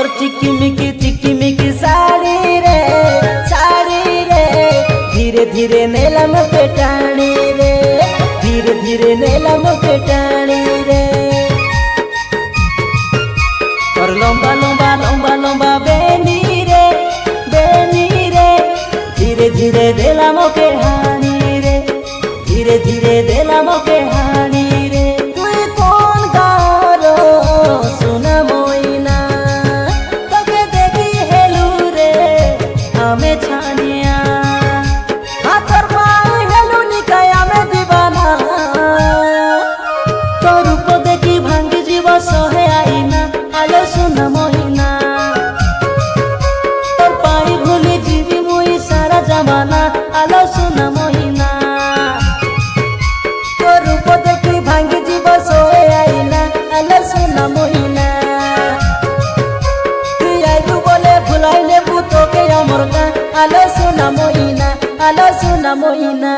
তোর চিকিমিকি শাড়ি রে ধীরে ধীরে নেলাম পেটানি রে, ধীরে ধীরে নেলাম পেটানি রে। তোর লম্বা লম্বা লম্বা লম্বা বেনি রে ধীরে ধীরে দিলাম ওকে হানি রে, ধীরে ধীরে দিলাম ওকে হানি রে। তুই কোন গারো সোনা মইনা, তোকে দেখি হেলু রে আমি ছানিয়া, হাতর পাই হেলু নিকাই আমি দিবানা। তোর রূপ দেখি ভাঙ্গি জীব সহে আইনা, আলো সোনা মহিনা। তোর পাই ভুলি জীবি মুই সারা জামানা, আলো সোনা মহিনা। তোর রূপ দেখি ভাঙ্গি জীব সহে আইনা, আলো সোনা মহিনা। তুই আইলু বলে ভুলাইলে তোকে আমার গা, আলো সোনা মহিনা, আলো সোনা মহিনা।